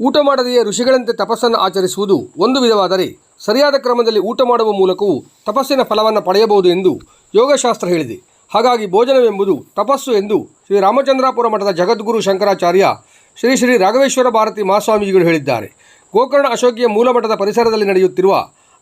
ಊಟ ಮಾಡದೆಯೇ ಋಷಿಗಳಂತೆ ತಪಸ್ಸನ್ನು ಆಚರಿಸುವುದು ಒಂದು ವಿಧವಾದರೆ, ಸರಿಯಾದ ಕ್ರಮದಲ್ಲಿ ಊಟ ಮಾಡುವ ಮೂಲಕವೂ ತಪಸ್ಸಿನ ಫಲವನ್ನು ಪಡೆಯಬಹುದು ಎಂದು ಯೋಗಶಾಸ್ತ್ರ ಹೇಳಿದೆ. ಹಾಗಾಗಿ ಭೋಜನವೆಂಬುದು ತಪಸ್ಸು ಎಂದು ಶ್ರೀ ರಾಮಚಂದ್ರಾಪುರ ಮಠದ ಜಗದ್ಗುರು ಶಂಕರಾಚಾರ್ಯ ಶ್ರೀ ಶ್ರೀ ರಾಘವೇಶ್ವರ ಭಾರತಿ ಮಹಾಸ್ವಾಮೀಜಿಗಳು ಹೇಳಿದ್ದಾರೆ. ಗೋಕರ್ಣ ಅಶೋಕಿಯ ಮೂಲಮಠದ ಪರಿಸರದಲ್ಲಿ ನಡೆಯುತ್ತಿರುವ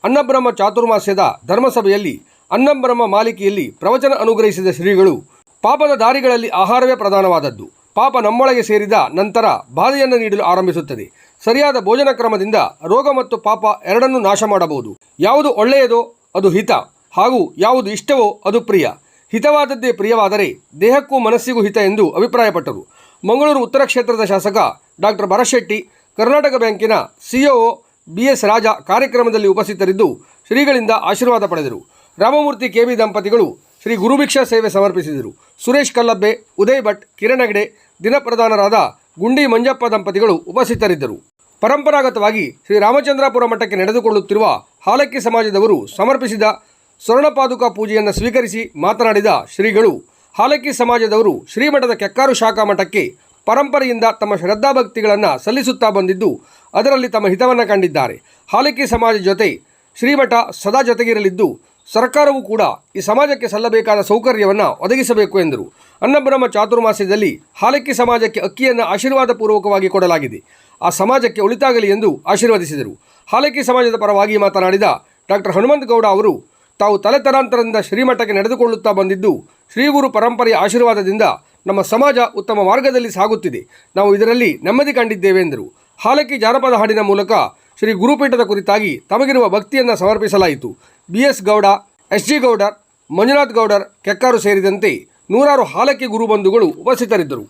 ಅನ್ನಬ್ರಹ್ಮ ಚಾತುರ್ಮಾಸ್ಯದ ಧರ್ಮಸಭೆಯಲ್ಲಿ ಅನ್ನಬ್ರಹ್ಮ ಮಾಲಿಕೆಯಲ್ಲಿ ಪ್ರವಚನ ಅನುಗ್ರಹಿಸಿದ ಶ್ರೀಗಳು, ಪಾಪದ ದಾರಿಗಳಲ್ಲಿ ಆಹಾರವೇ ಪ್ರಧಾನವಾದದ್ದು. ಪಾಪ ನಮ್ಮೊಳಗೆ ಸೇರಿದ ನಂತರ ಬಾಧೆಯನ್ನು ನೀಡಲು ಆರಂಭಿಸುತ್ತದೆ. ಸರಿಯಾದ ಭೋಜನ ಕ್ರಮದಿಂದ ರೋಗ ಮತ್ತು ಪಾಪ ಎರಡನ್ನೂ ನಾಶ ಮಾಡಬಹುದು. ಯಾವುದು ಒಳ್ಳೆಯದೋ ಅದು ಹಿತ, ಹಾಗೂ ಯಾವುದು ಇಷ್ಟವೋ ಅದು ಪ್ರಿಯ. ಹಿತವಾದದ್ದೇ ಪ್ರಿಯವಾದರೆ ದೇಹಕ್ಕೂ ಮನಸ್ಸಿಗೂ ಹಿತ ಎಂದು ಅಭಿಪ್ರಾಯಪಟ್ಟರು. ಮಂಗಳೂರು ಉತ್ತರ ಕ್ಷೇತ್ರದ ಶಾಸಕ ಡಾಕ್ಟರ್ ಭರತ್, ಕರ್ನಾಟಕ ಬ್ಯಾಂಕಿನ ಸಿಇಒ BS ರಾಜ ಕಾರ್ಯಕ್ರಮದಲ್ಲಿ ಉಪಸ್ಥಿತರಿದ್ದು ಶ್ರೀಗಳಿಂದ ಆಶೀರ್ವಾದ ಪಡೆದರು. ರಾಮಮೂರ್ತಿ KB ದಂಪತಿಗಳು ಶ್ರೀ ಗುರುಭಿಕ್ಷಾ ಸೇವೆ ಸಮರ್ಪಿಸಿದರು. ಸುರೇಶ್ ಕಲ್ಲಬ್ಬೆ, ಉದಯ್ ಭಟ್, ಕಿರಣ್ ಹೆಗಡೆ, ದಿನಪ್ರಧಾನರಾದ ಗುಂಡಿ ಮಂಜಪ್ಪ ದಂಪತಿಗಳು ಉಪಸ್ಥಿತರಿದ್ದರು. ಪರಂಪರಾಗತವಾಗಿ ಶ್ರೀ ರಾಮಚಂದ್ರಾಪುರ ಮಠಕ್ಕೆ ನಡೆದುಕೊಳ್ಳುತ್ತಿರುವ ಹಾಲಕ್ಕಿ ಸಮಾಜದವರು ಸಮರ್ಪಿಸಿದ ಸ್ವರ್ಣಪಾದುಕಾ ಪೂಜೆಯನ್ನು ಸ್ವೀಕರಿಸಿ ಮಾತನಾಡಿದ ಶ್ರೀಗಳು, ಹಾಲಕ್ಕಿ ಸಮಾಜದವರು ಶ್ರೀಮಠದ ಕೆಕ್ಕಾರು ಶಾಖಾ ಮಠಕ್ಕೆ ಪರಂಪರೆಯಿಂದ ತಮ್ಮ ಶ್ರದ್ಧಾಭಕ್ತಿಗಳನ್ನು ಸಲ್ಲಿಸುತ್ತಾ ಬಂದಿದ್ದು, ಅದರಲ್ಲಿ ತಮ್ಮ ಹಿತವನ್ನು ಕಂಡಿದ್ದಾರೆ. ಹಾಲಕ್ಕಿ ಸಮಾಜ ಜೊತೆ ಶ್ರೀಮಠ ಸದಾ ಜೊತೆಗಿರಲಿದ್ದು, ಸರ್ಕಾರವೂ ಕೂಡ ಈ ಸಮಾಜಕ್ಕೆ ಸಲ್ಲಬೇಕಾದ ಸೌಕರ್ಯವನ್ನು ಒದಗಿಸಬೇಕು ಎಂದರು. ಅನ್ನಬ್ರಹ್ಮ ಚಾತುರ್ಮಾಸ್ಯದಲ್ಲಿ ಹಾಲಕ್ಕಿ ಸಮಾಜಕ್ಕೆ ಅಕ್ಕಿಯನ್ನು ಆಶೀರ್ವಾದ ಪೂರ್ವಕವಾಗಿ ಕೊಡಲಾಗಿದೆ. ಆ ಸಮಾಜಕ್ಕೆ ಒಳಿತಾಗಲಿ ಎಂದು ಆಶೀರ್ವದಿಸಿದರು. ಹಾಲಕ್ಕಿ ಸಮಾಜದ ಪರವಾಗಿ ಮಾತನಾಡಿದ ಡಾಕ್ಟರ್ ಹನುಮಂತಗೌಡ ಅವರು, ತಾವು ತಲೆತಲಾಂತರದಿಂದ ಶ್ರೀಮಠಕ್ಕೆ ನಡೆದುಕೊಳ್ಳುತ್ತಾ ಬಂದಿದ್ದು, ಶ್ರೀಗುರು ಪರಂಪರೆಯ ಆಶೀರ್ವಾದದಿಂದ ನಮ್ಮ ಸಮಾಜ ಉತ್ತಮ ಮಾರ್ಗದಲ್ಲಿ ಸಾಗುತ್ತಿದೆ. ನಾವು ಇದರಲ್ಲಿ ನೆಮ್ಮದಿ ಕಂಡಿದ್ದೇವೆ ಎಂದರು. ಹಾಲಕ್ಕಿ ಜಾನಪದ ಹಾಡಿನ ಮೂಲಕ ಶ್ರೀ ಗುರುಪೀಠದ ಕುರಿತಾಗಿ ತಮಗಿರುವ ಭಕ್ತಿಯನ್ನು ಸಮರ್ಪಿಸಲಾಯಿತು. BS ಗೌಡ, SG ಗೌಡರ್, ಮಂಜುನಾಥ್ ಗೌಡರ್, ಕೆಕ್ಕಾರು ಸೇರಿದಂತೆ ನೂರಾರು ಹಾಲಕ್ಕಿ ಗುರುಬಂಧುಗಳು ಉಪಸ್ಥಿತರಿದ್ದರು.